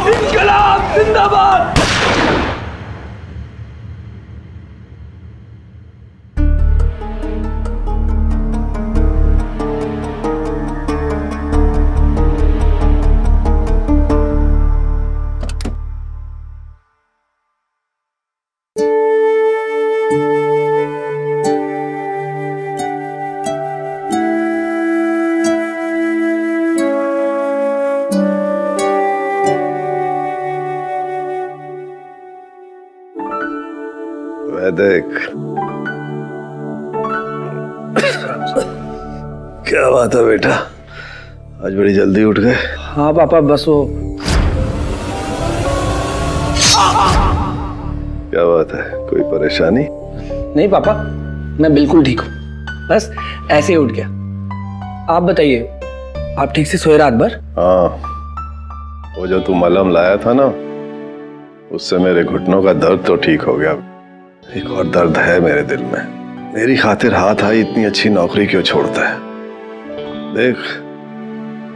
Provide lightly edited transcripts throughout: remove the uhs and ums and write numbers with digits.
इंकलाब जिंदाबाद। देख क्या बात है बेटा, आज बड़ी जल्दी उठ गए। हाँ पापा, बस वो क्या बात है, कोई परेशानी? नहीं पापा, मैं बिल्कुल ठीक हूँ, बस ऐसे ही उठ गया। आप बताइए, आप ठीक से सोए रात भर? हाँ, वो जो तू मलहम लाया था ना, उससे मेरे घुटनों का दर्द तो ठीक हो गया। एक और दर्द है मेरे दिल में, मेरी खातिर हाथ आई इतनी अच्छी नौकरी क्यों छोड़ता है? देख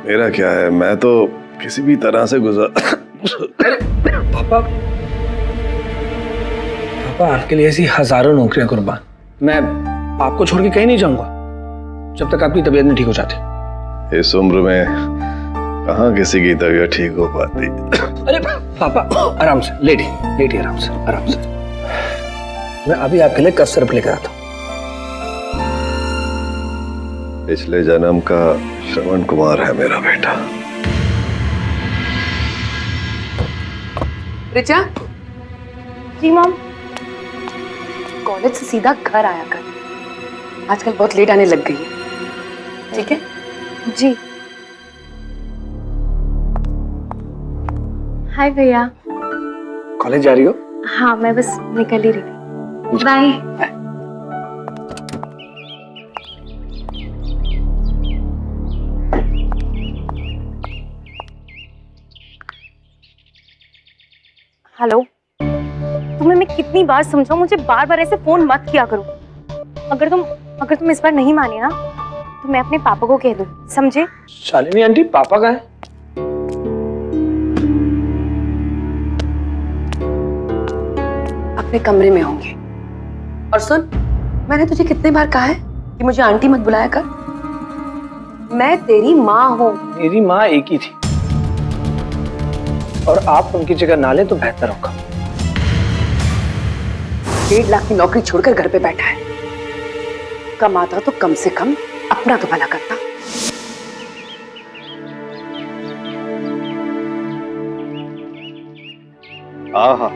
मेरा क्या है, मैं तो किसी भी तरह से पापा, पापा आपके लिए ऐसी हजारों नौकरियां कुर्बान, मैं आपको छोड़ के कहीं नहीं जाऊंगा जब तक आपकी तबीयत नहीं ठीक हो जाती। इस उम्र में कहाँ किसी की तबीयत ठीक हो पाती। अरे पापा आराम से लेटिए आराम से। मैं अभी आपके लिए कफ सिरप लेकर आता हूँ। पिछले जन्म का श्रवण कुमार है मेरा बेटा। रिचा। जी मॉम। कॉलेज से सीधा घर आया कर, आजकल बहुत लेट आने लग गई है, ठीक है? जी। हाय भैया। कॉलेज जा रही हो? हाँ, मैं बस निकल ही रही थी। बाय। हेलो, तुम्हें मैं कितनी बार समझाऊं, मुझे बार बार ऐसे फोन मत किया करो। अगर तुम इस बार नहीं माने ना, तो मैं अपने पापा को कह दूं, समझे? शालिनी आंटी, पापा कहाँ हैं? अपने कमरे में होंगे। और सुन, मैंने तुझे कितने बार कहा है कि मुझे आंटी मत बुलाया कर। मैं तेरी माँ हूँ। मेरी माँ एक ही थी, और आप उनकी जगह ना ले तो बेहतर होगा। 1.5 लाख की नौकरी छोड़कर घर पे बैठा है, कमाता तो कम से कम अपना तो भला करता। आहा,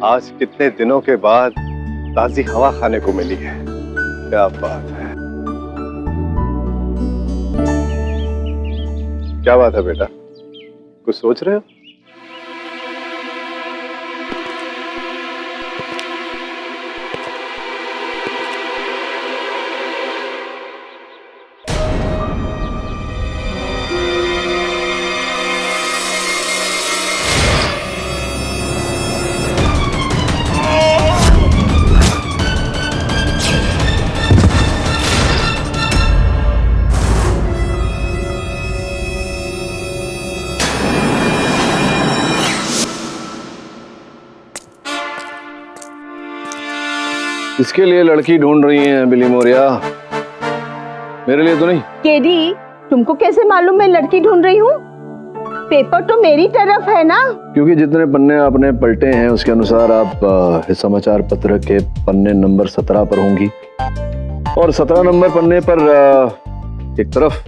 आज कितने दिनों के बाद ताजी हवा खाने को मिली है, क्या बात है। क्या बात है बेटा, कुछ सोच रहे हो? इसके लिए लड़की ढूंढ रही हैं बिली मोरिया, मेरे लिए तो नहीं। केडी, तुमको कैसे मालूम मैं लड़की ढूंढ रही हूँ? पेपर तो मेरी तरफ है ना। क्योंकि जितने पन्ने आपने पलटे हैं उसके अनुसार आप इस समाचार पत्र के पन्ने नंबर 17 पर होंगी, और 17 नंबर पन्ने पर एक तरफ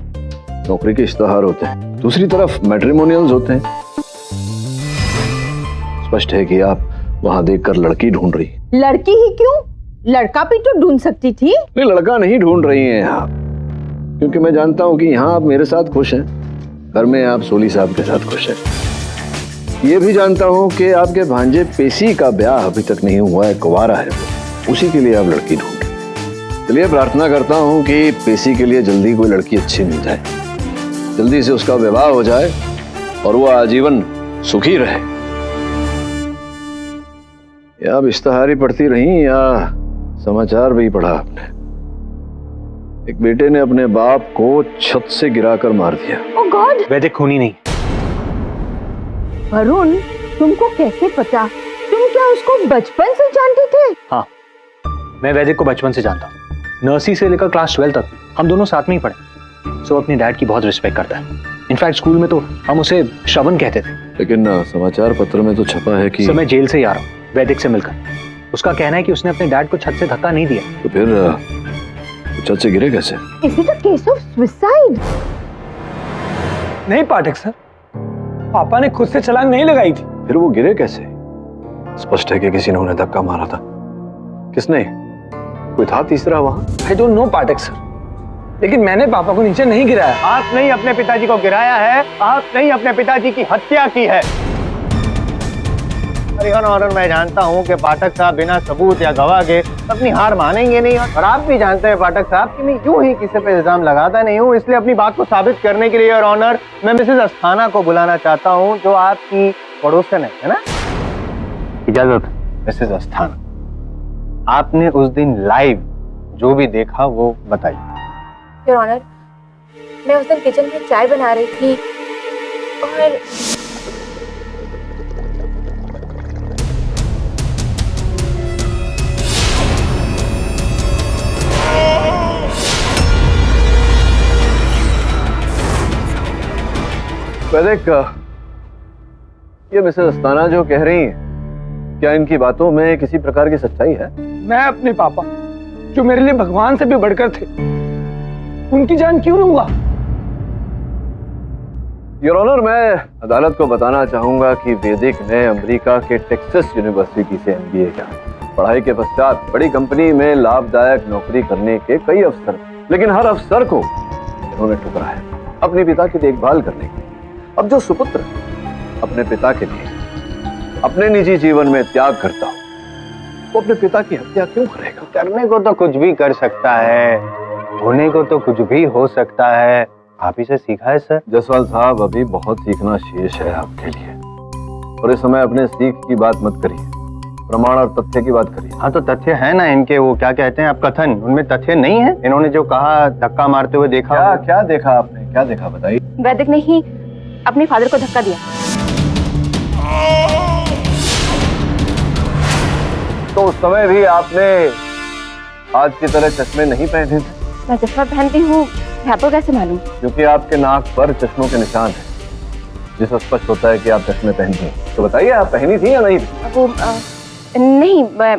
नौकरी के इश्तहार होते हैं, दूसरी तरफ मैट्रिमोनियल्स होते हैं। स्पष्ट है कि आप वहां देखकर लड़की ढूंढ रही। लड़की ही क्यों, लड़का भी तो ढूंढ सकती थी। नहीं, लड़का नहीं ढूंढ रही हैं आप, क्योंकि मैं जानता हूं कि यहाँ आप मेरे साथ खुश हैं, घर में आप सोली साहब के साथ खुश हैं। ये भी जानता हूं कि आपके भांजे पेशी का ब्याह अभी तक नहीं हुआ है, कुंवारा है वो, उसी के लिए आप लड़की ढूंढ रहे। चलिए, प्रार्थना करता हूं कि पेशी के लिए जल्दी कोई लड़की अच्छी मिल जाए, जल्दी से उसका विवाह हो जाए और वो आजीवन सुखी रहे। या आप इश्तहार ही पढ़ती रही या समाचार भी पढ़ा आपने? एक बेटे ने अपने बाप को छत से गिराकर मार दिया। ओ गॉड! वैदिक खूनी नहीं। वरुण, तुमको कैसे पता? तुम क्या उसको बचपन से जानते थे? हाँ, मैं वैदिक को बचपन से जानता हूँ। नर्सरी से लेकर क्लास 12 तक हम दोनों साथ में ही पढ़े। सो अपने डैड की बहुत रिस्पेक्ट करता है। इनफैक्ट स्कूल में तो हम उसे श्रवण कहते थे। लेकिन समाचार पत्र में तो छपा है कि मैं जेल से ही आ रहा हूँ वैदिक से मिलकर। उसका कहना है कि उसने अपने डैड को छत से धक्का नहीं दिया। तो फिर छत से गिरे कैसे? Is it a case of suicide? नहीं पाठक सर, पापा ने खुद से छलांग नहीं लगाई थी। फिर वो गिरे कैसे? स्पष्ट है कि किसी ने उन्हें धक्का मारा था। किसने? कोई था तीसरा वहां? I don't know Pathak sir, लेकिन मैंने पापा को नीचे नहीं गिराया। आप नहीं अपने पिताजी को गिराया है, आप नहीं अपने पिताजी की हत्या की है। योर ऑनर, मैं जानता हूं कि पाठक साहब बिना सबूत या गवाह के अपनी हार मानेंगे नहीं, और आप भी जानते हैं पाठक साहब कि मैं यूं ही किसी पे इल्जाम लगाता नहीं हूं। इसलिए अपनी बात को साबित करने के लिए योर ऑनर, मैं मिसेस अस्थाना को बुलाना चाहता हूं, जो आपकी पड़ोसन है ना? इजाजत। मिसेस अस्थाना, आपने उस दिन लाइव जो भी देखा वो बताइए। योर ऑनर, मैं उस दिन किचन में चाय बना रही थी और वैदिक, ये मिसेस अस्थाना जो कह रही हैं, क्या इनकी बातों में किसी प्रकार की सच्चाई है? मैं अपने पापा, जो मेरे लिए भगवान से भी बढ़कर थे, उनकी जान क्यों लूंगा? योर ऑनर, मैं अदालत को बताना चाहूंगा कि वैदिक ने अमेरिका के टेक्सास यूनिवर्सिटी से MBA किया। पढ़ाई के पश्चात बड़ी कंपनी में लाभदायक नौकरी करने के कई अवसर, लेकिन हर अवसर को इन्होंने ठुकराया अपने पिता की देखभाल करने के। अब जो सुपुत्र अपने पिता के लिए अपने निजी जीवन में त्याग करता हो, वो अपने पिता की हत्या क्यों करेगा? करने को तो कुछ भी कर सकता है, होने को तो कुछ भी हो सकता है। आप ही से सीखा है सर। जसवाल साहब, अभी बहुत सीखना शेष है आपके लिए, और इस समय अपने सीख की बात मत करिए, प्रमाण और तथ्य की बात करिए। हाँ, तो तथ्य है ना इनके, वो क्या कहते हैं आप, कथन, उनमें तथ्य नहीं है? इन्होंने जो कहा धक्का मारते हुए देखा, क्या देखा आपने? क्या देखा बताइए। वैदिक ने ही अपने फादर को धक्का दिया। तो उस समय भी आपने आज की तरह चश्मे नहीं पहने थे? मैं चश्मा पहनती हूँ, आपको कैसे मालूम? क्योंकि आपके नाक पर चश्मों के निशान हैं, जिससे स्पष्ट होता है कि आप चश्मे पहनती हैं। तो बताइए, आप पहनी थी या नहीं? वो नहीं, मैं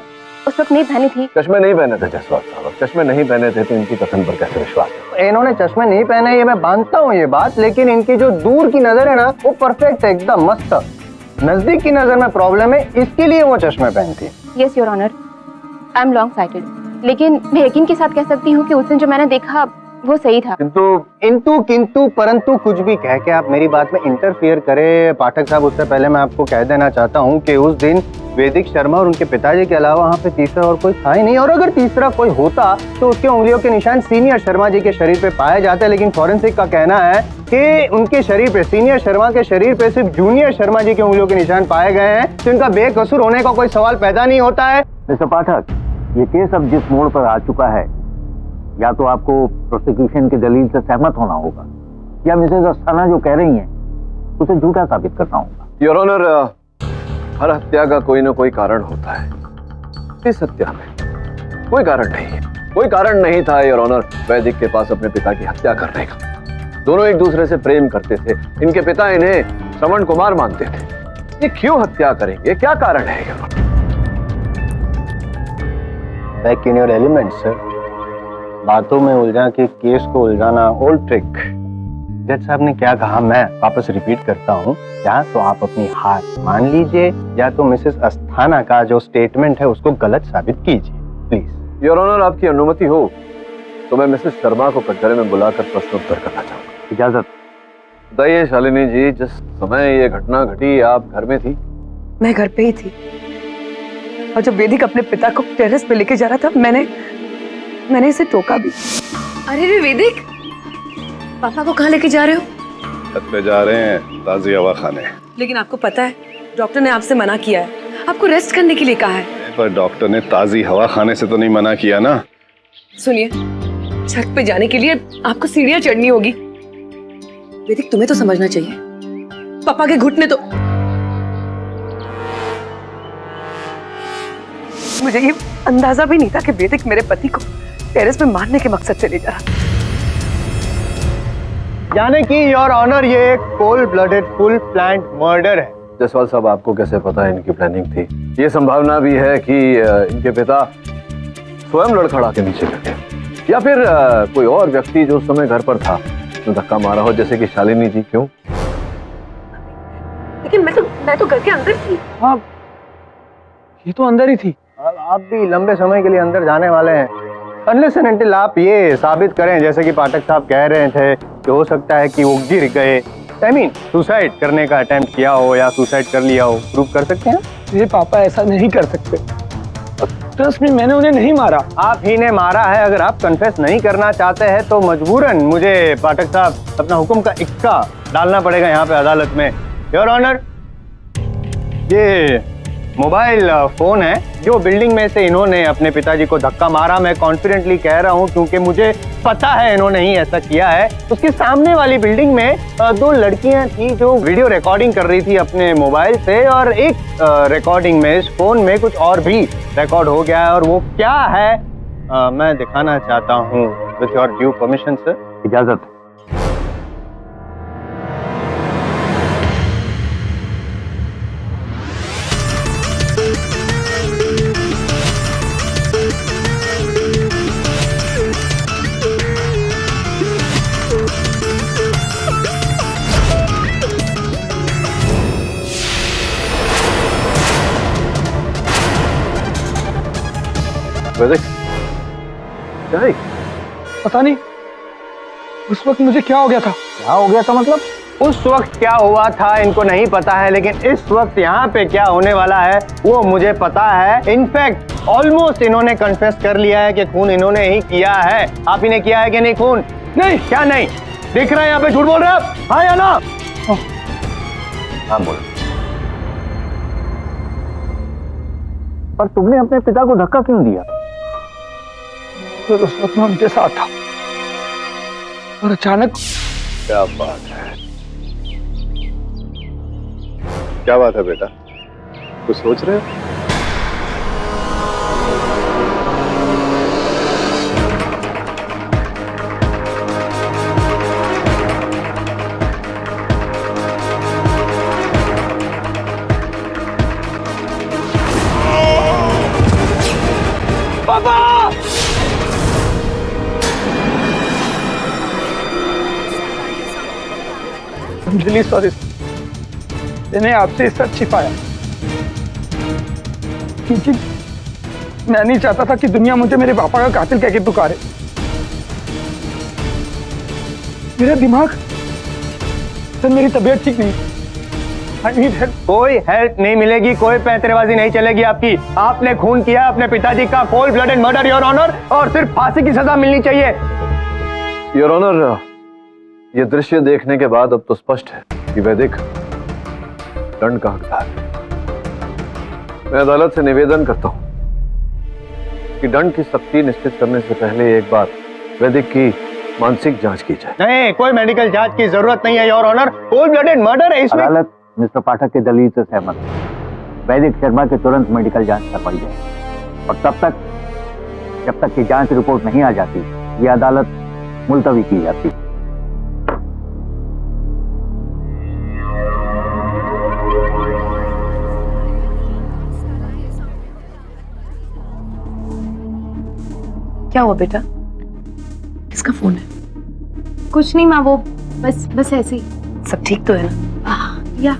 उस वक्त नहीं पहनी थी। चश्मे नहीं पहने थे जसवाल साहब, चश्मे नहीं पहने थे तो इनकी कथन पर कैसे विश्वास है? इन्होंने चश्मे नहीं पहने, ये मैं मानता हूँ ये बात, लेकिन इनकी जो दूर की नजर है ना, वो परफेक्ट है, एकदम मस्त। नजदीक की नजर में प्रॉब्लम है, इसके लिए वो चश्मे पहनती है। Yes your honour, I am long sighted, लेकिन मैं यकीन के साथ कह सकती हूँ कि उस दिन जो मैंने देखा वो सही था। किंतु परंतु कुछ भी कह के आप मेरी बात में इंटरफियर करे पाठक साहब, उससे पहले मैं आपको कह देना चाहता हूँ कि उस दिन वैदिक शर्मा और उनके पिताजी के अलावा वहाँ पे तीसरा और कोई था ही नहीं, और अगर तीसरा कोई होता तो उसके उंगलियों के निशान सीनियर शर्मा जी के शरीर पे पाए जाते, लेकिन फॉरेंसिक का कहना है कि उनके शरीर पे, सीनियर शर्मा के शरीर पे सिर्फ जूनियर शर्मा जी के उंगलियों के निशान पाए गए हैं, तो इनका बेकसूर होने का कोई सवाल पैदा नहीं होता है। मिस्टर पाठक, ये केस अब जिस मोड़ पर आ चुका है, या तो आपको प्रोसिक्यूशन की दलील से सहमत होना होगा, या मिसेज अस्थाना जो कह रही हैं उसे झूठा साबित करना होगा। योर ऑनर, हर हत्या का कोई ना कोई कारण होता है। इस हत्या में कोई कारण नहीं है, कोई कारण नहीं था योर ऑनर वैदिक के पास अपने पिता की हत्या करने का। दोनों एक दूसरे से प्रेम करते थे, इनके पिता इन्हें श्रवण कुमार मानते थे। ये क्यों हत्या करेंगे? क्या कारण है your honour? Back in your element sir. बातों में उलझा के केस को उलझाना ओल्ड ट्रिक। जज साहब ने क्या कहा मैं वापस रिपीट करता हूँ, या तो आप अपनी हार मान लीजिए, या तो मिसेस अस्थाना का जो स्टेटमेंट है उसको गलत साबित कीजिए प्लीज। योर ऑनर, आपकी अनुमति हो तो मैं मिसेस शर्मा को कटघरे में बुलाकर प्रश्नोत्तर करना चाहूंगा। इजाजत। बताइए शालिनी जी, जिस समय ये घटना घटी आप घर में थी? मैं घर पे ही थी, और जब वैदिक अपने पिता को टेरेस पे लेके जा रहा था, मैंने इसे टोका भी। अरे रे वैदिक, पापा को कहाँ लेके जा रहे हो? छत पे जा रहे हैं ताजी हवा खाने। लेकिन आपको पता है डॉक्टर ने आपसे मना किया है, आपको रेस्ट करने के लिए कहा है। पर डॉक्टर ने ताजी हवा खाने से तो नहीं मना किया ना। सुनिए, छत पे जाने के लिए आपको सीढ़ियां चढ़नी होगी। वैदिक, तुम्हें तो समझना चाहिए, पापा के घुटने तो। मुझे ये अंदाजा भी नहीं था कि वैदिक मेरे पति को टेरेस पे मारने के मकसद से ले जा रहा। यानी कि योर ऑनर ये एक cold blooded full planned murder है। जसवाल साहब, आपको कैसे पता है इनकी प्लानिंग थी? ये संभावना भी है कि इनके पिता स्वयं लड़खड़ा के नीचे गिरे, या फिर कोई और व्यक्ति जो उस समय घर पर था जो धक्का मारा हो, जैसे कि शालिनी जी। क्यों? लेकिन मैं तो घर के अंदर थी। हाँ, ये तो अंदर ही थी। आप भी लंबे समय के लिए अंदर जाने वाले हैं, अनलेस एंड अनटिल आप ये साबित करें, जैसे कि पाठक साहब कह रहे थे कि हो सकता है कि वो गिर गए, सुसाइड करने का अटेम्प्ट किया हो या सुसाइड कर लिया हो। प्रूव कर सकते हैं? ये पापा ऐसा नहीं कर सकते। ट्रस्ट मी, मैंने उन्हें नहीं मारा। आप ही ने मारा है। अगर आप कन्फेस नहीं करना चाहते हैं तो मजबूरन मुझे पाठक साहब अपना हुक्म का इक्का डालना पड़ेगा यहाँ पे अदालत में। योर ऑनर, ये मोबाइल फोन है जो बिल्डिंग में से इन्होंने अपने पिताजी को धक्का मारा। मैं कॉन्फिडेंटली कह रहा हूँ क्योंकि मुझे पता है इन्होंने ही ऐसा किया है। उसके सामने वाली बिल्डिंग में दो लड़कियां थी जो वीडियो रिकॉर्डिंग कर रही थी अपने मोबाइल से, और एक रिकॉर्डिंग में इस फोन में कुछ और भी रिकॉर्ड हो गया है, और वो क्या है मैं दिखाना चाहता हूँ with your due permission sir. इजाजत। वैदिक, क्या है? पता नहीं उस वक्त मुझे क्या हो गया था। क्या हो गया था मतलब? उस वक्त क्या हुआ था इनको नहीं पता है, लेकिन इस वक्त यहाँ पे क्या होने वाला है वो मुझे पता है। इनफैक्ट ऑलमोस्ट इन्होंने कन्फेस कर लिया है कि खून इन्होंने ही किया है। आप ही ने किया है कि नहीं खून? नहीं। क्या नहीं दिख रहा है? यहाँ पे झूठ बोल रहे हैं आप? हाँ या ना? हाँ बोलो। पर तुमने अपने पिता को धक्का क्यों दिया? तो उस वक्त मैं उनके साथ था और अचानक। क्या बात है, क्या बात है बेटा, कुछ सोच रहे हो? रियली सॉरी, मैंने आपसे सच छिपाया क्योंकि मैं नहीं चाहता था कि दुनिया मुझे मेरे पापा का कातिल कह के पुकारे। मेरा दिमाग सर, मेरी तबीयत ठीक नहीं। I need help। कोई हेल्प नहीं मिलेगी, कोई पैंतरेबाजी नहीं चलेगी आपकी। आपने खून किया अपने पिताजी का, cold blooded murder your honour, और सिर्फ फांसी की सजा मिलनी चाहिए। योर ऑनर, ये दृश्य देखने के बाद अब तो स्पष्ट है कि वैदिक दंड का हकदार है। मैं अदालत से निवेदन करता हूं कि दंड की सख्ती निश्चित करने से पहले एक बार वैदिक की मानसिक जांच की जाए। नहीं, कोई मेडिकल जांच की जरूरत नहीं है your honour. Cold blooded murder है इसमें। अदालत मिस्टर पाठक के दलील से सहमत है। वैदिक शर्मा के तुरंत मेडिकल जांच करवाई जाए, और जब तक की जांच रिपोर्ट नहीं आ जाती ये अदालत मुलतवी की जाती। क्या हुआ बेटा? किसका फोन है? कुछ नहीं माँ, वो बस ऐसे ही। सब ठीक तो है ना? या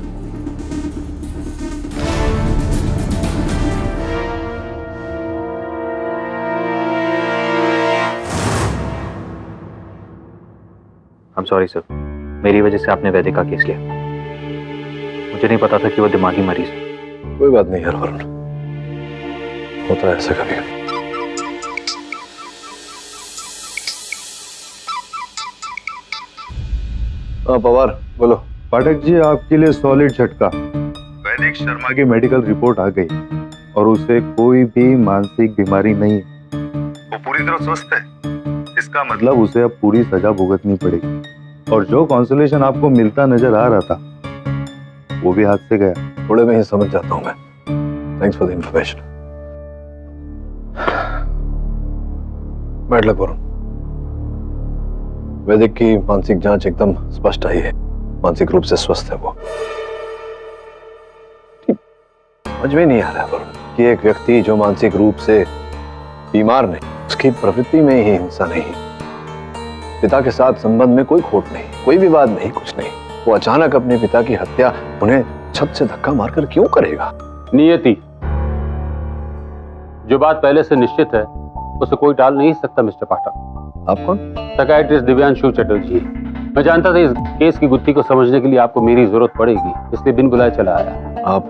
I'm sorry सर, मेरी वजह से आपने वैदिक का केस लिया। मुझे नहीं पता था कि वो दिमागी मरीज है। कोई बात नहीं यार वरुण, होता है ऐसा कभी। हाँ पवार बोलो। पाठक जी, आपके लिए सॉलिड झटका। वैदिक शर्मा की मेडिकल रिपोर्ट आ गई और उसे कोई भी मानसिक बीमारी नहीं है। वो पूरी तरह स्वस्थ है। इस इसका मतलब उसे अब पूरी सजा भुगतनी पड़ेगी और जो कॉन्सोलेशन आपको मिलता नजर आ रहा था वो भी हाथ से गया। थोड़े में ही समझ जाता हूं मैं। Thanks for the information. बैठ लो वरुण। वैदिक की मानसिक जांच एकदम स्पष्ट आई है, मानसिक रूप से स्वस्थ है वो। समझ में नहीं आ रहा वरुण कि एक व्यक्ति जो मानसिक रूप से बीमार नहीं, उसकी प्रवृत्ति में ही हिंसा नहीं, पिता के साथ संबंध में कोई खोट नहीं, कोई विवाद नहीं, कुछ नहीं, वो अचानक अपने पिता की हत्या उन्हें छत से धक्का मारकर क्यों करेगा? नियति, जो बात पहले से निश्चित है उसे कोई टाल नहीं सकता मिस्टर पाठक। आप कौन? साइकियाट्रिस्ट दिव्यांशु चटर्जी। मैं जानता था इस केस की गुत्थी को समझने के लिए आपको मेरी जरूरत पड़ेगी, इसलिए बिन बुलाए चला आया। आप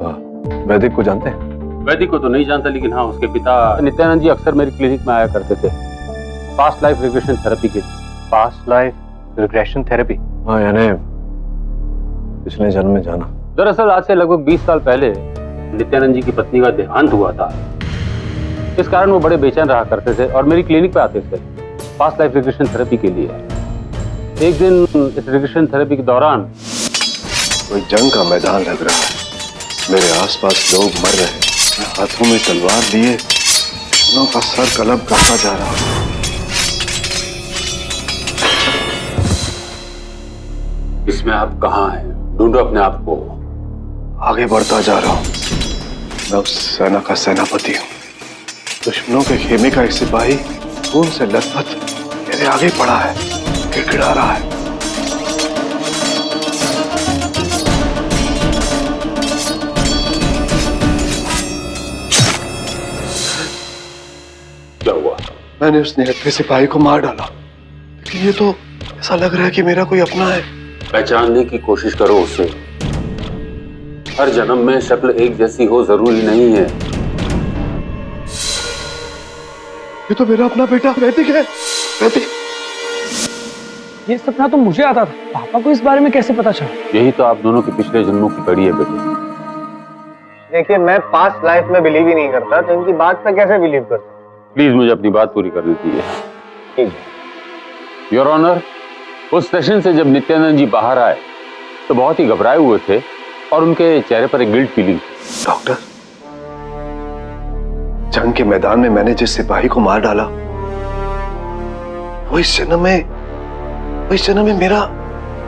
वैदिक को जानते हैं? वैदिक को तो नहीं जानता, लेकिन हाँ, उसके पिता नित्यानंद जी अक्सर मेरी क्लिनिक में आया करते थे पास्ट लाइफ रिग्रेशन थेरेपी के। Past life regression therapy? हाँ, यानी पिछले जन्म में जाना। दरअसल आज से लगभग 20 साल पहले नित्यानंद जी की पत्नी का देहांत हुआ था। इस कारण वो बड़े बेचैन रहा करते थे और मेरी क्लिनिक पे आते थे पास्ट लाइफ रिग्रेशन थेरेपी के लिए। एक दिन इस रिग्रेशन थेरेपी के दौरान कोई जंग का मैदान लग रहा है, मेरे आसपास लोग मर रहे हैं, मैं हाथों में तलवार लिए दुश्मनों का सर कलब करता जा रहा हूं। इसमें आप कहाँ हैं? ढूंढो अपने आप को। आगे बढ़ता जा रहा हूं। मैं उस सेना का सेनापति हूं, दुश्मनों के खेमे का एक सिपाही खून से लथपथ मेरे आगे पड़ा है, गिड़गिड़ा रहा है। क्या हुआ? मैंने उस निहत्थे सिपाही को मार डाला, लेकिन ये तो ऐसा लग रहा है कि मेरा कोई अपना है। पहचानने की कोशिश करो उसे। हर जन्म में शक्ल एक जैसी हो जरूरी नहीं है। ये तो मेरा अपना बेटा वैदिक है। वैदिक, ये सपना तो मुझे आता था, पापा को इस बारे में कैसे पता चला? यही तो आप दोनों के पिछले जन्मों की कड़ी है बेटे। देखिए, मैं पास्ट लाइफ में बिलीव ही नहीं करता, तो इनकी बात पे कैसे बिलीव कर सकता? प्लीज मुझे अपनी बात पूरी करनी चाहिए। योर ऑनर, उस सेशन से जब नित्यानंद जी बाहर आए तो बहुत ही घबराए हुए थे और उनके चेहरे पर एक गिल्ट फीलिंग। डॉक्टर, जंग के मैदान में मैंने जिस सिपाही को मार डाला वो इस जन्म में मेरा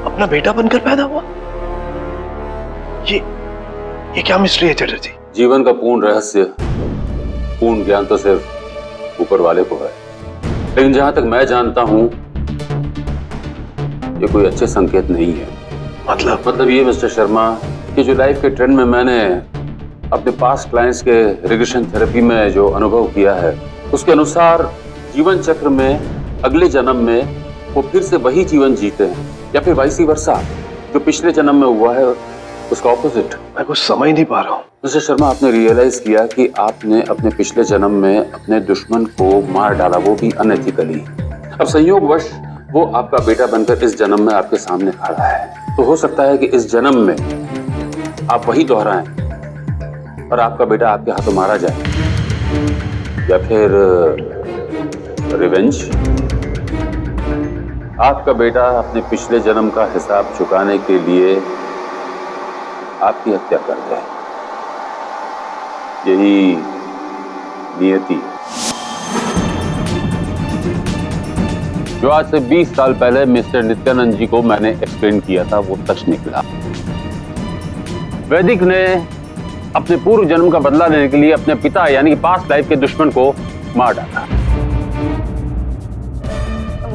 अपना बेटा बनकर पैदा हुआ। ये क्या मिस्ट्री है चटर्जी? जीवन का पूर्ण रहस्य, पूर्ण ज्ञान तो सिर्फ ऊपर वाले को है, लेकिन जहां तक मैं जानता हूं ये कोई अच्छे संकेत नहीं है। मतलब ये मिस्टर शर्मा कि जो लाइफ के ट्रेंड में मैंने अपने पास्ट क्लाइंट्स के रिग्रेशन थेरेपी में जो अनुभव किया है उसके अनुसार जीवन चक्र में अगले जन्म में वो फिर से वही जीवन जीते हैं, या फिर वाइसी वर्सा, जो पिछले जन्म में हुआ है उसका ऑपोजिट। मैं कुछ समझ नहीं पा रहा हूँ। मिस्टर शर्मा, आपने रियलाइज किया कि आपने अपने पिछले जन्म में अपने दुश्मन को मार डाला, वो भी अनएथिकली। अब संयोगवश वो आपका बेटा बनकर इस जन्म में आपके सामने खड़ा है, तो हो सकता है कि इस जन्म में आप वही दोहराएं और आपका बेटा आपके हाथों मारा जाए, या फिर रिवेंज। आपका बेटा अपने पिछले जन्म का हिसाब चुकाने के लिए आपकी हत्या कर दे। यही नियति। जो आज से 20 साल पहले मिस्टर नित्यानंद जी को मैंने एक्सप्लेन किया था वो सच निकला। वैदिक ने अपने पूर्व जन्म का बदला लेने के लिए अपने पिता यानी कि पास्ट लाइफ के दुश्मन को मार डाला।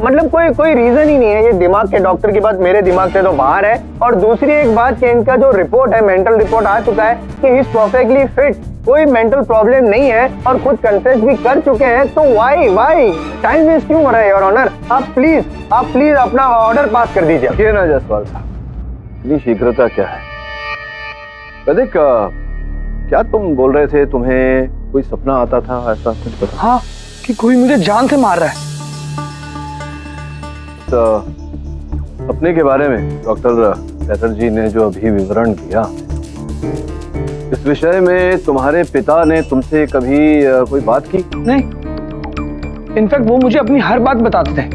मतलब कोई रीजन ही नहीं है। ये दिमाग के डॉक्टर की बात मेरे दिमाग से तो बाहर है। और दूसरी एक बात कि इनका जो रिपोर्ट है, मेंटल रिपोर्ट आ चुका है कि ही इज परफेक्टली फिट, कोई मेंटल प्रॉब्लम नहीं है और खुद कंफेस भी कर चुके हैं। तो वाई टाइम वेस्ट क्यों हो रहा है योर ऑनर? आप प्लीज अपना ऑर्डर पास कर दीजिए। देखिए ना जसवाल साहब, इतनी शीघ्रता क्या है? वैदिक, क्या तुम बोल रहे थे तुम्हें कोई सपना आता था ऐसा कुछ बता? हाँ, कि कोई मुझे जान से मार रहा है। सपने के बारे में डॉक्टर चटर्जी ने जो अभी विवरण दिया, इस विषय में तुम्हारे पिता ने तुमसे कभी कोई बात की? नहीं, इनफैक्ट वो मुझे अपनी हर बात बताते थे,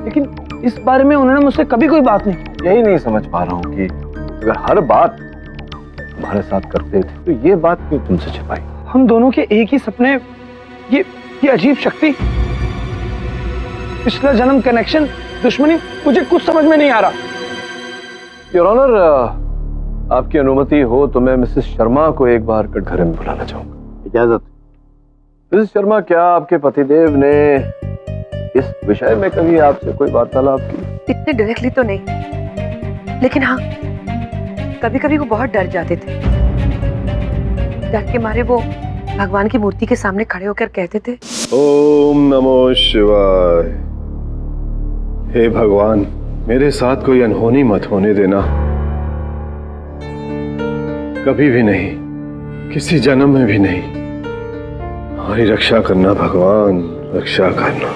लेकिन इस बारे में उन्होंने मुझसे कभी कोई बात नहीं। यही नहीं समझ पा रहा हूँ कि अगर हर बात तुम्हारे साथ करते थे तो ये बात क्यों तुमसे छिपाई? हम दोनों के एक ही सपने, ये अजीब शक्ति, पिछला जन्म, कनेक्शन, दुश्मनी, मुझे कुछ समझ में नहीं आ रहा। योर ऑनर, आपकी अनुमति हो तो मैं मिसेस शर्मा को एक बार कटघरे में बुलाना चाहूंगा। इजाजत। मिसेस शर्मा, क्या आपके पतिदेव ने इस विषय में कभी आपसे कोई वार्तालाप की? इतने डायरेक्टली तो नहीं, लेकिन हाँ, कभी कभी वो बहुत डर जाते थे। डर के मारे वो भगवान की मूर्ति के सामने खड़े होकर कहते थे, ओम नमो शिवाय। हे भगवान, मेरे साथ कोई अनहोनी मत होने देना, कभी भी नहीं, किसी जन्म में भी नहीं। हमारी रक्षा करना भगवान, रक्षा करना।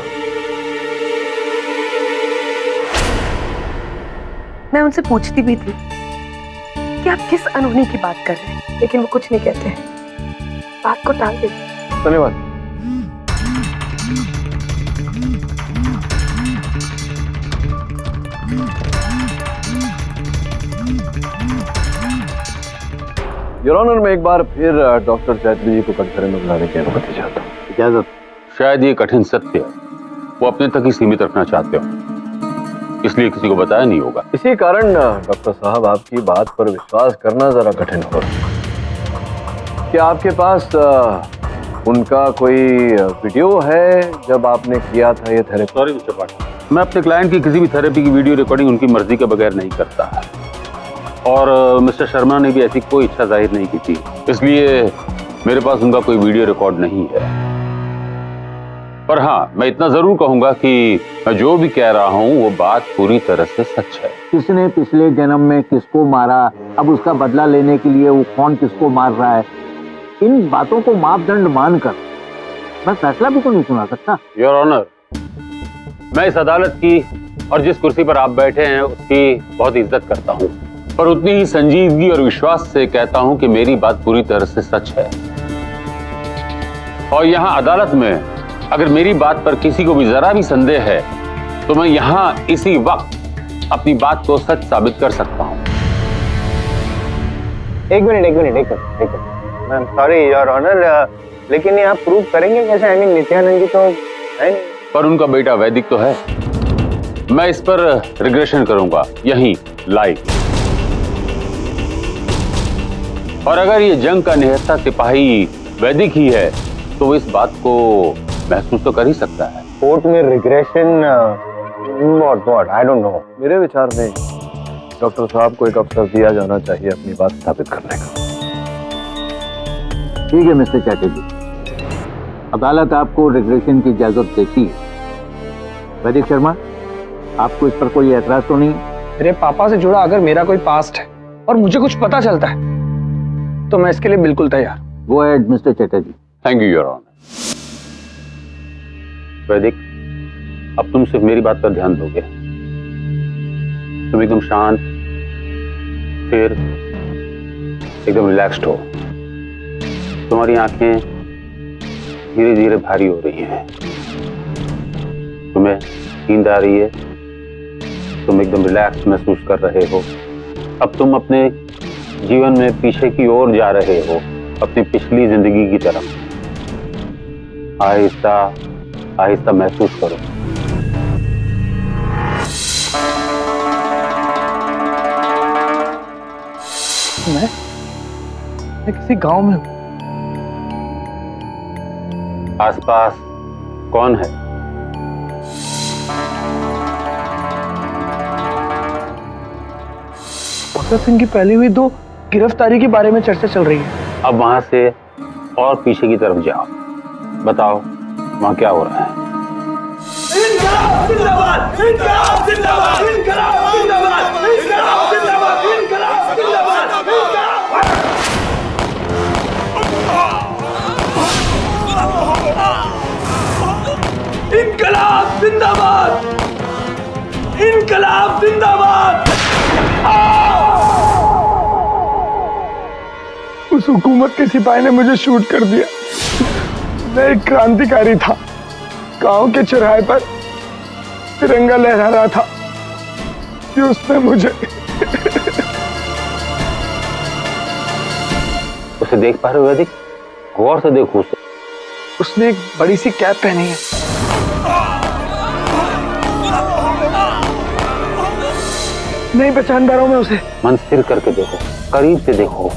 मैं उनसे पूछती भी थी कि आप किस अनहोनी की बात कर रहे हैं, लेकिन वो कुछ नहीं कहते हैं, बात को टाल देते। धन्यवाद। योर ऑनर, मैं एक बार फिर डॉक्टर चैटर्जी जी को कटघरे में बुलाने की अनुमति चाहता हूँ। इजाजत। शायद ये कठिन सत्य वो अपने तक ही सीमित रखना चाहते हो, इसलिए किसी को बताया नहीं होगा। इसी कारण डॉक्टर साहब आपकी बात पर विश्वास करना जरा कठिन हो रहा है। क्या आपके पास उनका कोई वीडियो है जब आपने किया था ये थेरेपी? सॉरी मिस्टर पाठक, मैं अपने क्लाइंट की किसी भी थेरेपी की वीडियो रिकॉर्डिंग उनकी मर्जी के बगैर नहीं करता, और मिस्टर शर्मा ने भी ऐसी कोई इच्छा जाहिर नहीं की थी, इसलिए मेरे पास उनका कोई वीडियो रिकॉर्ड नहीं है। पर हाँ, मैं इतना जरूर कहूंगा कि मैं जो भी कह रहा हूं वो बात पूरी तरह से सच है। किसने पिछले जन्म में किसको मारा, अब उसका बदला लेने के लिए वो कौन किसको मार रहा है, इन बातों को मापदंड मानकर मैं फैसला भी तो नहीं सुना सकता। योर ऑनर, मैं इस अदालत की और जिस कुर्सी पर आप बैठे हैं उसकी बहुत इज्जत करता हूं, पर उतनी ही संजीदगी और विश्वास से कहता हूं कि मेरी बात पूरी तरह से सच है। और यहां अदालत में अगर मेरी बात पर किसी को भी जरा भी संदेह है तो मैं यहां इसी वक्त अपनी बात को सच साबित कर सकता हूं। एक मिनट। मैम सॉरी योर ऑनर, लेकिन ये आप प्रूव करेंगे कैसे? आई मीन नित्यानंद जी तो है नहीं। पर उनका बेटा वैदिक तो है, मैं इस पर रिग्रेशन करूंगा यहीं लाइव। और अगर ये जंग का निहत्था सिपाही वैदिक ही है तो वो इस बात को महसूस तो कर ही सकता है। कोर्ट में regression, what I don't know. मेरे विचार में डॉक्टर साहब को एक अवसर दिया जाना चाहिए अपनी बात स्थापित करने का। ठीक है मिस्टर चैटर्जी, अदालत आपको रिग्रेशन की इजाजत देती है। वैदिक शर्मा, आपको इस पर कोई एतराज तो नहीं? मेरे पापा से जुड़ा अगर मेरा कोई पास्ट है और मुझे कुछ पता चलता है तो मैं इसके लिए बिल्कुल तैयार। Go ahead mister Chatterjee. Thank you your honour. Vaidik, अब तुम सिर्फ मेरी बात पर ध्यान दोगे। तुम एकदम शांत, फिर एकदम रिलैक्स्ड हो। तुम्हारी आंखें धीरे धीरे भारी हो रही हैं, तुम्हें नींद आ रही है, तुम एकदम रिलैक्स महसूस कर रहे हो। अब तुम अपने जीवन में पीछे की ओर जा रहे हो, अपनी पिछली जिंदगी की तरफ। आहिस्ता आहिस्ता महसूस करो। मैं किसी गांव में हूं। आसपास कौन है? भगत सिंह की पहली हुई 2 गिरफ्तारी के बारे में चर्चा चल रही है। अब वहां से और पीछे की तरफ जाओ, बताओ वहां क्या हो रहा है। इनकलाब जिंदाबाद! इनकलाब जिंदाबाद! उस हुकूमत के सिपाही ने मुझे शूट कर दिया। मैं एक क्रांतिकारी था। गांव के चौराहे पर तिरंगा लहरा रहा था कि उसने मुझे। उसे देख पा रहे हो वैदिक? गौर से देखो उसे। उसने एक बड़ी सी कैप पहनी है। नहीं पहचान पा रहा हूं मैं उसे। मन स्थिर करके देखो, करीब से देखो।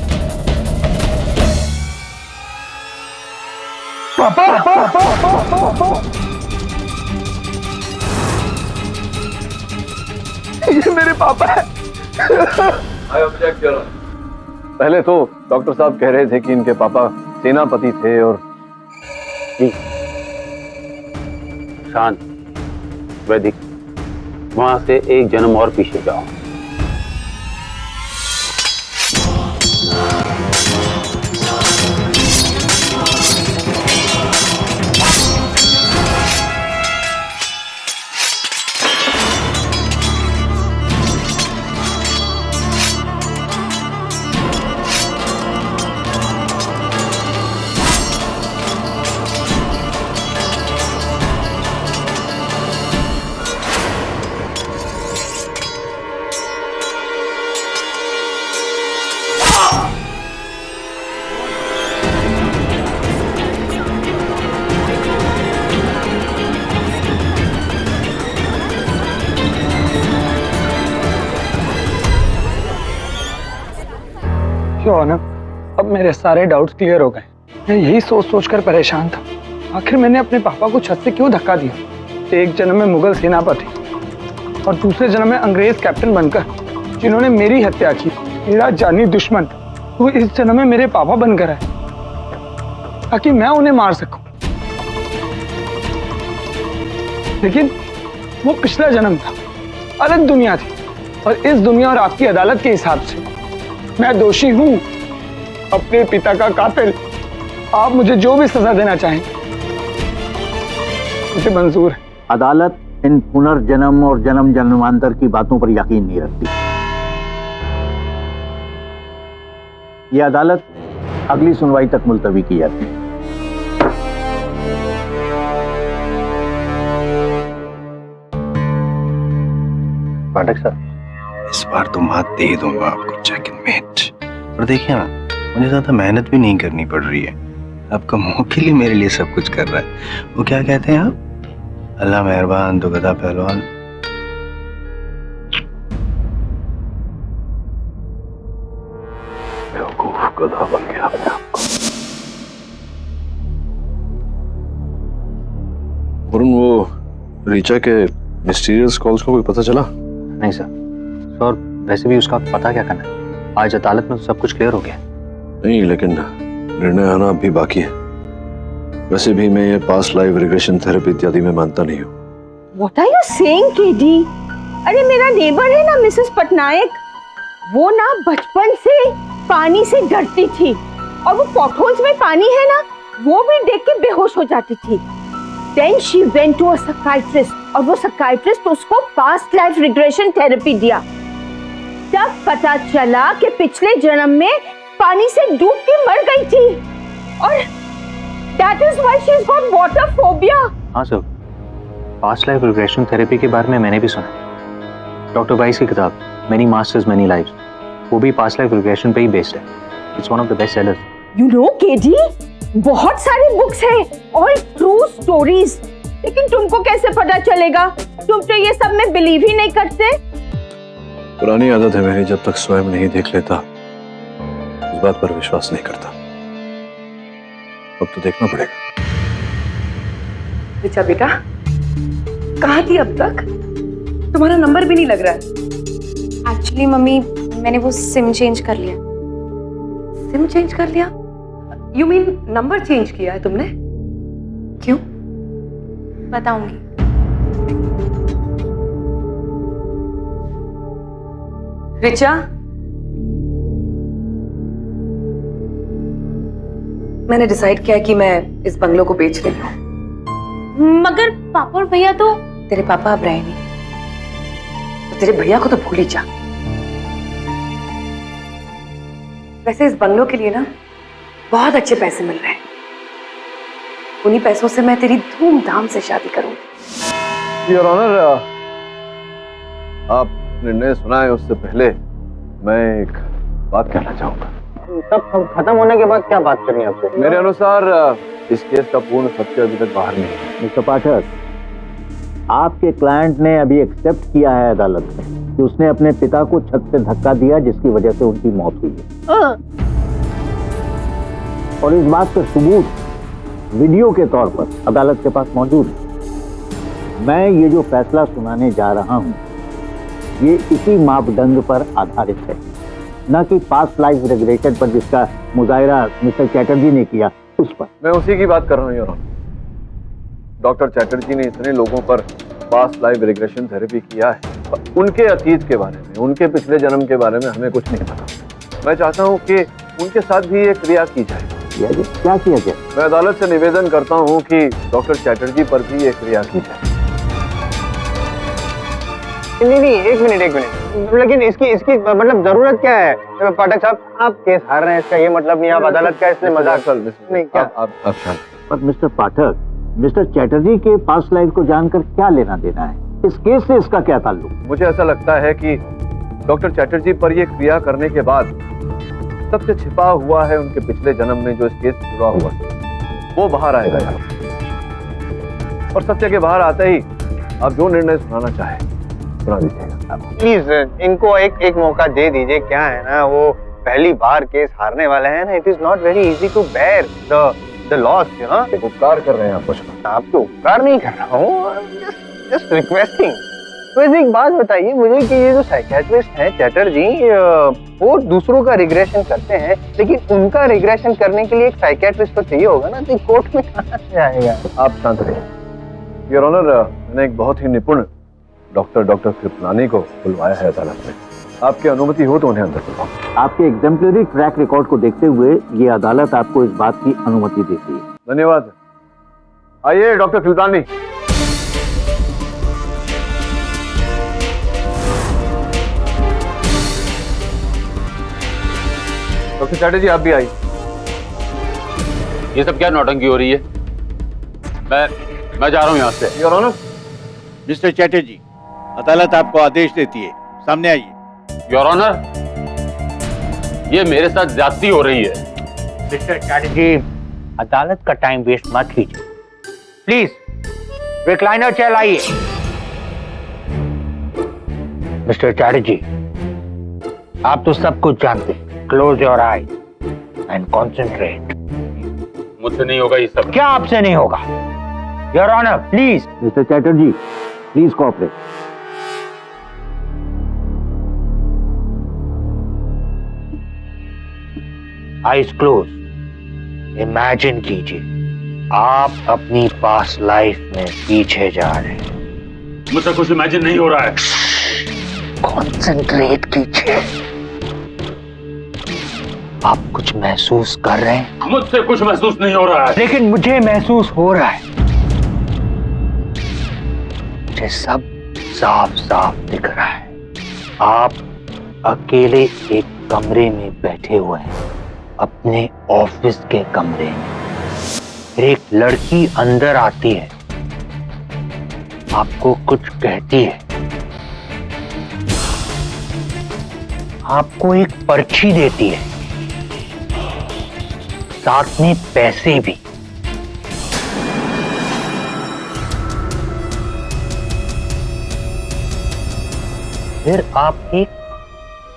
पापा, ये मेरे पापा है। पहले तो डॉक्टर साहब कह रहे थे कि इनके पापा सेनापति थे और शांत वैदिक, वहां से एक जन्म और पीछे जाओ। क्यों ना, अब मेरे सारे डाउट्स क्लियर हो गए। मैं यही सोच सोच कर परेशान था, आखिर मैंने अपने पापा को छत से क्यों धक्का दिया। एक जन्म में मुगल सेनापति और दूसरे जन्म में अंग्रेज कैप्टन बनकर जिन्होंने मेरी हत्या की, मेरा जानी दुश्मन, वो इस जन्म में मेरे पापा बनकर आए ताकि मैं उन्हें मार सकूं। लेकिन वो पिछला जन्म था, अलग दुनिया थी, और इस दुनिया और आपकी अदालत के हिसाब से मैं दोषी हूं, अपने पिता का कातिल। आप मुझे जो भी सजा देना चाहें मुझे मंजूर है। अदालत इन पुनर्जन्म और जन्म जन्मांतर की बातों पर यकीन नहीं रखती। यह अदालत अगली सुनवाई तक मुलतवी की जाती है। पाठक साहब, इस बार तो मात दे ही दूंगा आपको, चेकमेट। और देखिए ना, मुझे ज्यादा मेहनत भी नहीं करनी पड़ रही है, आपका मुंह के लिए मेरे लिए सब कुछ कर रहा है। वो क्या कहते हैं आप, अल्लाह मेहरबान तो गधा पहलवान। बेवकूफ गधा बन गया अपने आप को। वरुण, वो रीचा के मिस्टीरियस कॉल्स का कोई पता चला? नहीं सर, और वैसे भी उसका पता क्या करना है, आज अदालत में तो सब कुछ क्लियर हो गया। नहीं, लेकिन निर्णय आना अभी बाकी है। वैसे भी मैं ये पास्ट लाइफ रिग्रेशन थेरेपी इत्यादि में मानता नहीं हूँ। What are you saying, KD? अरे मेरा नेबर है ना मिसेस पटनायक, वो ना बचपन से पानी से डरती थी, और वो पॉटहोल्स में पानी है ना, वो भी देख के बेहोश हो जाती थी। Then she went to a psychiatrist, और वो psychiatrist उसको past life regression therapy दिया। तब पता चला कि पिछले जन्म में पानी से डूब के मर गई थी, और that is why she's got water phobia। हाँ sir, past life regression therapy के बारे में मैंने भी सुना। डॉक्टर वाइस की किताब मेनी मास्टर्स मेनी लाइव्स, वो भी पास्ट लाइफ रिग्रेशन पे ही बेस्ड है। It's one of the best sellers. You know, KD, बहुत सारी बुक्स है, ऑल ट्रू स्टोरीज, लेकिन तुमको कैसे पता चलेगा? तुम तो ये सब में बिलीव ही नहीं करते। पुरानी आदत है मेरी, जब तक स्वयं नहीं देख लेता इस बात पर विश्वास नहीं करता। अब तो देखना पड़ेगा। ऋचा बेटा, कहाँ थी अब तक? तुम्हारा नंबर भी नहीं लग रहा है। एक्चुअली मम्मी, मैंने वो सिम चेंज कर लिया। सिम चेंज कर लिया? यू मीन नंबर चेंज किया है तुमने? क्यों? बताऊंगी। ऋचा, मैंने डिसाइड किया कि मैं इस बंगलो को बेच रही हूँ। मगर पापा और भैया तो... तेरे पापा अब रहे नहीं, तो तेरे भैया को तो भूल ही जा। वैसे इस बंगलो के लिए ना बहुत अच्छे पैसे मिल रहे हैं, उन्हीं पैसों से मैं तेरी धूमधाम से शादी करूंगी। योर ऑनर, आप निर्णय सुनाए उससे पहले मैं एक बात कहना चाहूंगा। सब खत्म होने के बाद क्या बात करनी है आपसे? मेरे अनुसार इस केस का पूर्ण सत्य अभी तक बाहर नहीं है। मिस्टर पाठक, आपके क्लाइंट ने अभी एक्सेप्ट किया है अदालत में कि उसने अपने पिता को छत से धक्का दिया जिसकी वजह से उनकी मौत हुई है। और इस बात का सबूत वीडियो के तौर पर अदालत के पास मौजूद है। मैं ये जो फैसला सुनाने जा रहा हूं ये इसी मापदंड पर आधारित है, न कि पास्ट लाइफ रेगुलेशन पर जिसका मुजाहिरा मिस्टर चैटर्जी ने किया उस पर। मैं उसी की बात कर रहा हूँ योर ऑनर। डॉक्टर चैटर्जी ने इतने लोगों पर पास्ट लाइफ रिग्रेशन थेरेपी किया है, उनके अतीत के बारे में, उनके पिछले जन्म के बारे में हमें कुछ नहीं पता। मैं चाहता हूँ कि उनके साथ भी एक क्रिया की जाए। क्या किया जाए? मैं अदालत से निवेदन करता हूँ कि डॉक्टर चैटर्जी पर भी एक क्रिया की जाए। नहीं, एक मिनट, लेकिन इसकी मतलब जरूरत क्या है? पाठक साहब, आप केस हार रहे हैं, इसका ये मतलब नहीं आप अदालत का इसलिए मजाक नहीं क्या? आप शांत। पर मिस्टर पाठक, मिस्टर चैटर्जी के पास्ट लाइफ को जानकर क्या लेना देना है? इस केस से इसका क्या ताल्लुक? मुझे ऐसा लगता है कि डॉक्टर चैटर्जी पर यह क्रिया करने के बाद सबसे छिपा हुआ है उनके पिछले जन्म में जो इस केस से जुड़ा हुआ वो बाहर आएगा यार। और सत्य के बाहर आते ही आप जो निर्णय सुनाना चाहे सुना दीजिएगा। प्लीज इनको एक मौका दे दीजिए। क्या है ना, वो पहली बार केस हारने वाले हैं ना। It is not very easy to bear the loss, you know. उपकार कर रहे हैं आप? कुछ आपको उपकार नहीं कर रहा हूँ, जस्ट रिक्वेस्टिंग। वैसे एक बात बताइए मुझे कि ये जो साइकियाट्रिस्ट हैं चैटर्जी, वो दूसरों का रिग्रेशन करते हैं, लेकिन उनका रिग्रेशन करने के लिए एक साइकियाट्रिस्ट तो चाहिए होगा ना, तो कोर्ट में कहाँ से आएगा? आप शांत रहिए योर ऑनर। मैंने एक बहुत ही निपुण डॉक्टर कृपलानी को बुलवाया है अदालत में। आपकी अनुमति हो तो उन्हें अंदर बुलवाओ। आपके एग्जेम्पलरी ट्रैक रिकॉर्ड को देखते हुए ये अदालत आपको इस बात की अनुमति देती है। धन्यवाद। आइए डॉक्टर कृपलानी। डॉक्टर चैटर्जी आप भी आइए। ये सब क्या नौटंकी हो रही है? मैं जा रहा हूं यहां से। Your honour. मिस्टर चैटर्जी, अदालत आपको आदेश देती है, सामने आइए। योर ऑनर, ये मेरे साथ ज्यादती हो रही है। मिस्टर चैटर्जी, अदालत का टाइम वेस्ट मत कीजिए, प्लीज रिक्लाइनर चेयर लाइए। मिस्टर चैटर्जी, आप तो सब कुछ जानते हैं। Close your eyes and concentrate. मुझसे नहीं होगा ये सब। क्या आपसे नहीं होगा? Your honour please. Mister Chatterjee please cooperate. Eyes close. Imagine कीजिए आप अपनी पास्ट लाइफ में पीछे जा रहे हैं। मुझसे कुछ इमेजिन नहीं हो रहा है। कॉन्सेंट्रेट कीजिए। आप कुछ महसूस कर रहे हैं? मुझसे कुछ महसूस नहीं हो रहा है। लेकिन मुझे महसूस हो रहा है। मुझे सब साफ साफ दिख रहा है। आप अकेले एक कमरे में बैठे हुए हैं, अपने ऑफिस के कमरे में। फिर एक लड़की अंदर आती है, आपको कुछ कहती है, आपको एक पर्ची देती है, साथ में पैसे भी। फिर आप एक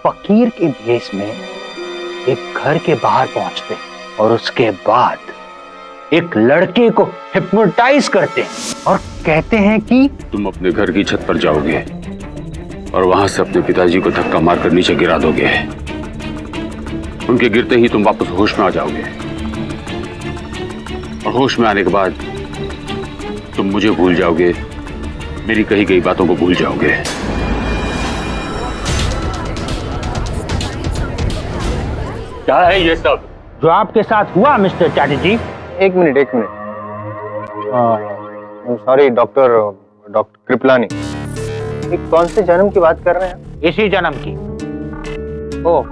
फकीर के भेष में एक घर के बाहर पहुंचते हैं और उसके बाद एक लड़के को हिप्नोटाइज करते हैं और कहते हैं कि तुम अपने घर की छत पर जाओगे और वहां से अपने पिताजी को धक्का मारकर नीचे गिरा दोगे। उनके गिरते ही तुम वापस होश में आ जाओगे और होश में आने के बाद तुम मुझे भूल जाओगे, मेरी कही गई बातों को भूल जाओगे। क्या है ये सब जो आपके साथ हुआ मिस्टर चैटर्जी? एक मिनट सॉरी डॉक्टर कृपलानी, कौन से जन्म की बात कर रहे हैं? इसी जन्म की। ओह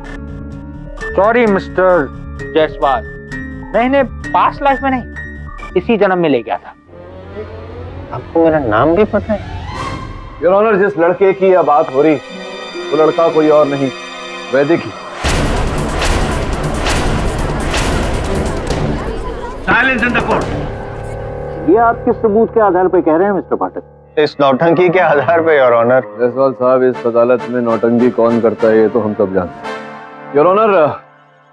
सॉरी मिस्टर जायसवाल, मैंने पास्ट लाइफ में नहीं, इसी जन्म में ले गया था। आपको मेरा नाम भी पता है? योर ऑनर, जिस लड़के की यह बात हो रही वो लड़का कोई और नहीं, वैदिक ही। Silence in the court. ये आप किस सबूत के आधार पर कह रहे हैं मिस्टर पाठक? इस नौटंकी के आधार पे योर ऑनर। जायसवाल साहब, इस अदालत में नौटंकी कौन करता है ये तो हम सब जानते हैं। योर ऑनर,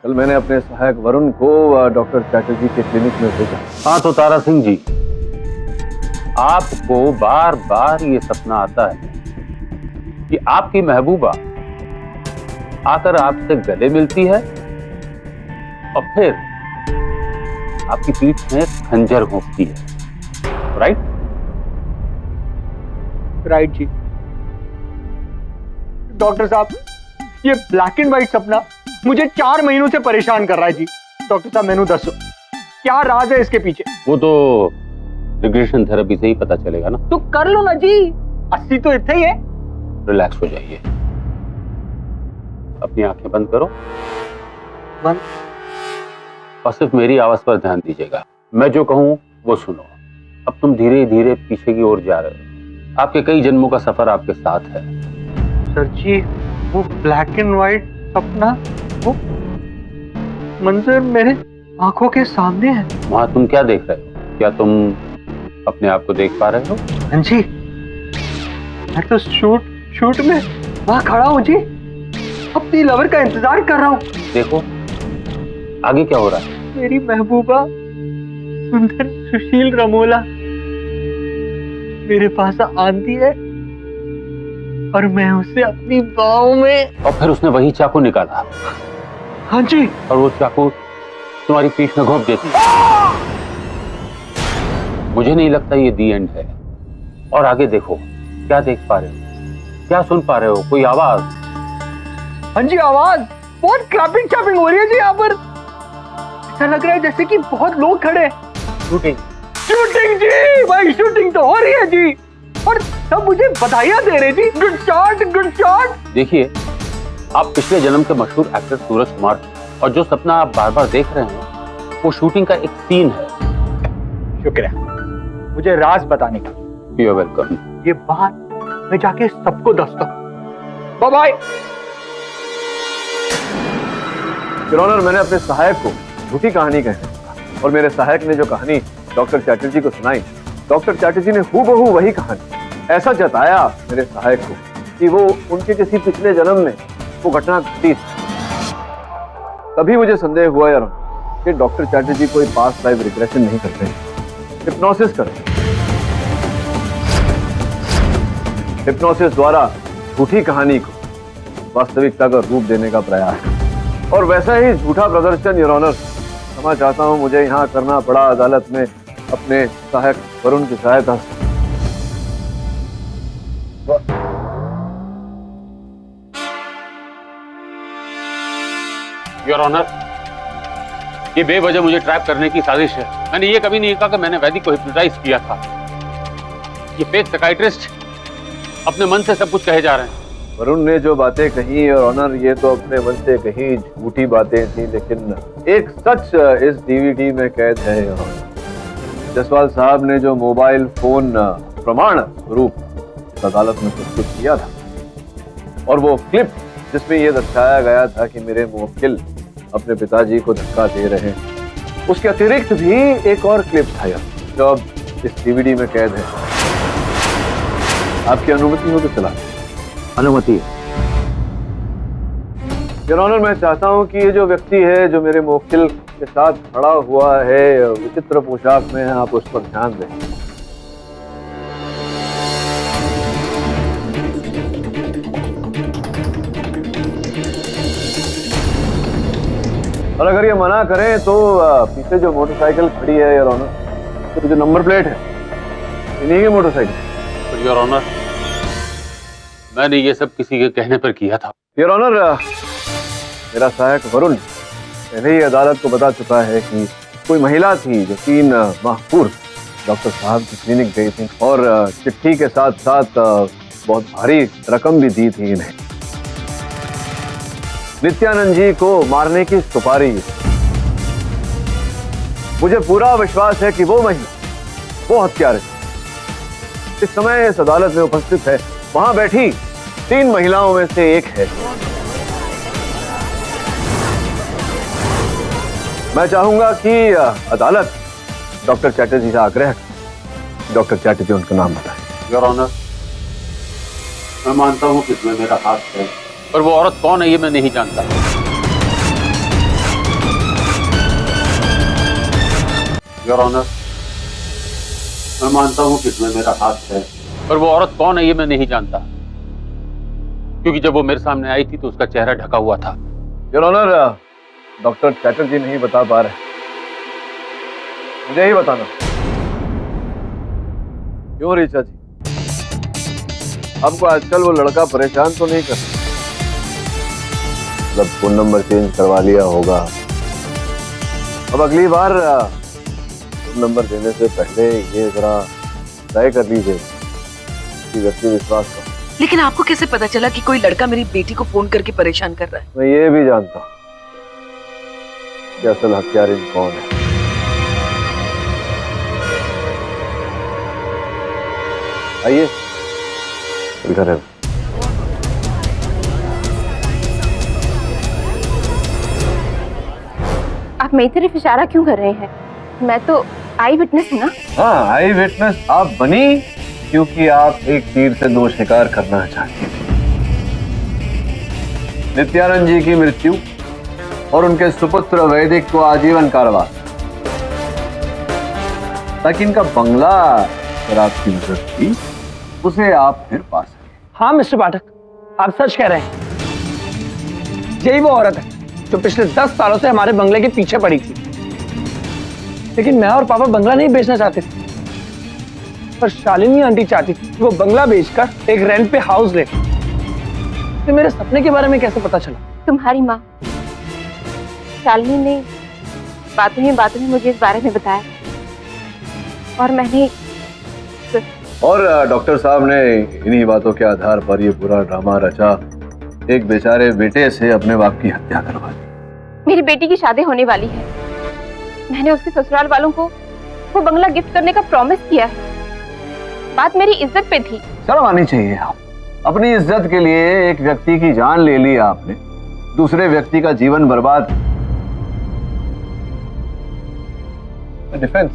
कल मैंने अपने सहायक वरुण को डॉक्टर चैटर्जी के क्लिनिक में भेजा। हाँ तो तारा सिंह जी, आपको बार बार ये सपना आता है कि आपकी महबूबा आकर आपसे गले मिलती है और फिर आपकी पीठ में खंजर घोंपती है, राइट? राइट जी। डॉक्टर साहब, ये ब्लैक एंड व्हाइट सपना मुझे 4 महीनों से परेशान कर रहा है जी। डॉक्टर साहब, मैनू दसो क्या राज है इसके पीछे? वो तो रिग्रेशन थेरेपी से ही पता चलेगा ना। तो कर लो ना जी, 80 तो इतना ही है। रिलैक्स हो जाइए, अपनी आंखें बंद करो, बंद। और सिर्फ मेरी आवाज पर ध्यान दीजिएगा। मैं जो कहूं वो सुनो। अब तुम धीरे धीरे पीछे की ओर जा रहे हो। आपके कई जन्मों का सफर आपके साथ है। सर जी, वो ब्लैक एंड व्हाइट सपना, वो मंजर मेरे आंखों के सामने है। वहां तुम क्या देख रहे हो? क्या तुम अपने आप को देख पा रहे हो? हाँ जी, मैं तो शूट में वहां खड़ा हूँ जी, अपनी लवर का इंतजार कर रहा हूँ। देखो आगे क्या हो रहा है। मेरी महबूबा सुंदर सुशील रमोला मेरे पास आती है और मैं उसे अपनी बाहों में। और फिर उसने वही चाकू निकाला। हाँ जी। और वो चाकू तुम्हारी पीठ में घोंप देती। मुझे नहीं लगता ये दी एंड है। और आगे देखो, क्या देख पा रहे हो? क्या सुन पा रहे हो? कोई आवाज? हाँ जी, आवाज बहुत क्लैपिंग चैपिंग हो रही है जी यहाँ पर। ऐसा लग रहा है जैसे कि बहुत लोग खड़े हैं। शूटिंग जी, भाई शूटिंग तो हो रही है जी, और सब मुझे बधाइयां दे रहे जी। Good shot. देखिए, आप पिछले जन्म के मशहूर एक्टर सूरज कुमार थे, और जो सपना आप बार बार देख रहे हैं वो शूटिंग का एक सीन है। शुक्रिया मुझे राज बताने का। You are welcome. ये बात मैं जाके सबको दसता हूँ। Bye bye. योर ऑनर, मैंने अपने सहायक को झूठी कहानी कही और मेरे सहायक ने जो कहानी डॉक्टर चैटर्जी को सुनाई, डॉक्टर चैटर्जी ने हूबहू वही कहानी ऐसा जताया मेरे सहायक को कि वो उनके किसी पिछले जन्म में वो घटना घटी। तभी मुझे संदेह हुआ यार कि डॉक्टर चैटर्जी कोई पास्ट लाइफ रिग्रेशन नहीं करते, हिप्नोसिस करते। हिप्नोसिस द्वारा झूठी कहानी को वास्तविकता का रूप देने का प्रयास, और वैसा ही झूठा प्रदर्शन योर ऑनर क्षमा चाहता हूं मुझे यहाँ करना पड़ा अदालत में अपने सहायक वरुण की सहायता से। योर ऑनर, ये बेवजह मुझे ट्रैप करने की साजिश है। मैंने ये कभी नहीं कहा कि मैंने वैदिक को हिप्नोटाइज किया था। ये फेक साइकियाट्रिस्ट अपने मन से सब कुछ कहे जा रहे हैं। वरुण ने जो बातें कही और ऑनर, ये तो अपने मन से कही झूठी बातें थी, लेकिन एक सच इस डीवीडी में कैद है। जायसवाल साहब ने जो मोबाइल फोन प्रमाण रूप अदालत में प्रस्तुत किया था, और वो क्लिप जिसमें ये दर्शाया गया था कि मेरे मुवक्किल अपने पिताजी को धक्का दे रहे हैं, उसके अतिरिक्त भी एक और क्लिप था जो अब इस डीवीडी में कैद है। आपकी अनुमति हो तो चला। अनुमति। योर ऑनर, मैं चाहता हूं कि ये जो व्यक्ति है जो मेरे मुवक्किल के साथ खड़ा हुआ है विचित्र पोशाक में, आप उस पर ध्यान दें। और अगर ये मना करें तो पीछे जो मोटरसाइकिल खड़ी है योर ऑनर, तो जो नंबर प्लेट है इन्हीं की मोटरसाइकिल। योर ऑनर, मैंने ये सब किसी के कहने पर किया था। योर ऑनर, मेरा सहायक वरुण पहले ही अदालत को बता चुका है कि कोई महिला थी जो 3 माह पूर्व डॉक्टर साहब की क्लिनिक गई थी और चिट्ठी के साथ साथ बहुत भारी रकम भी दी थी इन्हें। नित्यानंद जी को मारने की सुपारी। मुझे पूरा विश्वास है कि वो महिला, वो हत्यारे इस समय इस अदालत में उपस्थित है वहां बैठी 3 महिलाओं में से एक है। मैं चाहूंगा कि अदालत डॉक्टर चैटर्जी से आग्रह करे। डॉक्टर चैटर्जी उनका नाम बताएं। योर ऑनर, मैं मानता हूं कि इसमें मेरा हाथ है, पर वो औरत कौन है ये मैं नहीं जानता। योर ऑनर, मैं मानता हूं कि इसमें मेरा हाथ है, पर वो औरत कौन है ये मैं नहीं जानता, क्योंकि जब वो मेरे सामने आई थी तो उसका चेहरा ढका हुआ था। योर ऑनर, डॉक्टर चैटर्जी नहीं बता पा रहे, मुझे ही बताना। क्यों ऋचा जी, आपको आजकल वो लड़का परेशान तो नहीं करता? मतलब फोन नंबर चेंज करवा लिया होगा। अब अगली बार फोन नंबर देने से पहले ये जरा तय कर लीजिए कि व्यक्ति विश्वास का। लेकिन आपको कैसे पता चला कि कोई लड़का मेरी बेटी को फोन करके परेशान कर रहा है? मैं ये भी जानता हूं कि असल हत्यारे कौन है। आइए इधर है। आप मेरी तरफ इशारा क्यों कर रहे हैं? मैं तो आई विटनेस हूँ ना। हाँ, आई विटनेस आप बनी क्योंकि आप एक तीर से 2 शिकार करना चाहती थी। नित्यानंद जी की मृत्यु और उनके सुपुत्र वैदिक को आजीवन कारावास, ताकि इनका बंगला शराब की जरूरत थी उसे आप फिर पा सके। हाँ मिस्टर पाठक, आप सच कह रहे हैं। यही वो औरत है जो पिछले 10 सालों से हमारे बंगले के पीछे पड़ी थी। लेकिन मैं और पापा बंगला नहीं बेचना चाहते थे, पर शालिनी आंटी चाहती थी कि वो बंगला बेचकर एक रेंट पे हाउस ले। तो मेरे सपने के बारे में कैसे पता चला? तुम्हारी माँ शालिनी ने बातों में मुझे इस बारे में बताया, और मैंने और डॉक्टर साहब ने इन्हीं बातों के आधार पर ये पूरा ड्रामा रचा, एक बेचारे बेटे से अपने बाप की हत्या करवा दी। मेरी बेटी की शादी होने वाली है। मैंने उसके ससुराल वालों को वो बंगला गिफ्ट करने का प्रॉमिस किया है। बात मेरी इज्जत पे थी। शर्म आनी चाहिए। आप अपनी इज्जत के लिए एक व्यक्ति की जान ले ली आपने, दूसरे व्यक्ति का जीवन बर्बाद। Defence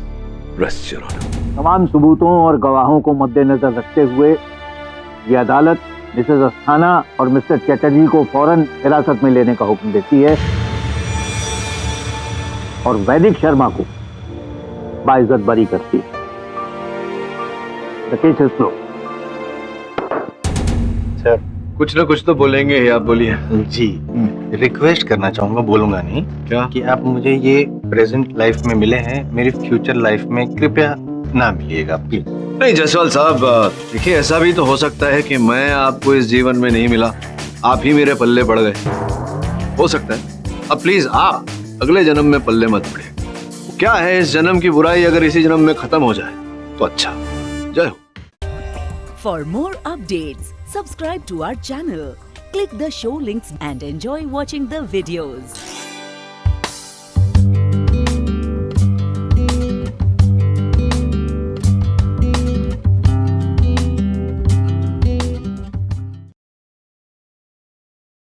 rest your honour. तमाम सबूतों और गवाहों को मद्देनजर रखते हुए ये अदालत मिसेस अस्थाना और मिस्टर चैटर्जी को फौरन हिरासत में लेने का हुक्म देती है और वैदिक शर्मा को बाइज्जत बरी करती है। The case is closed. Sir कुछ ना कुछ तो बोलेंगे ही, आप बोलिए। जी, रिक्वेस्ट करना चाहूंगा, बोलूंगा नहीं क्या? कि आप मुझे ये प्रेजेंट लाइफ में मिले हैं, मेरी फ्यूचर लाइफ में कृपया ना मिलिएगा प्लीज। नहीं जायसवाल साहब, देखिए ऐसा भी तो हो सकता है कि मैं आपको इस जीवन में नहीं मिला, आप ही मेरे पल्ले पड़ गए। हो सकता है। अब प्लीज आप अगले जन्म में पल्ले मत पड़े। क्या है इस जन्म की बुराई, अगर इसी जन्म में खत्म हो जाए तो अच्छा। जय हो। For more updates, subscribe to our channel, click the show links and enjoy watching the videos.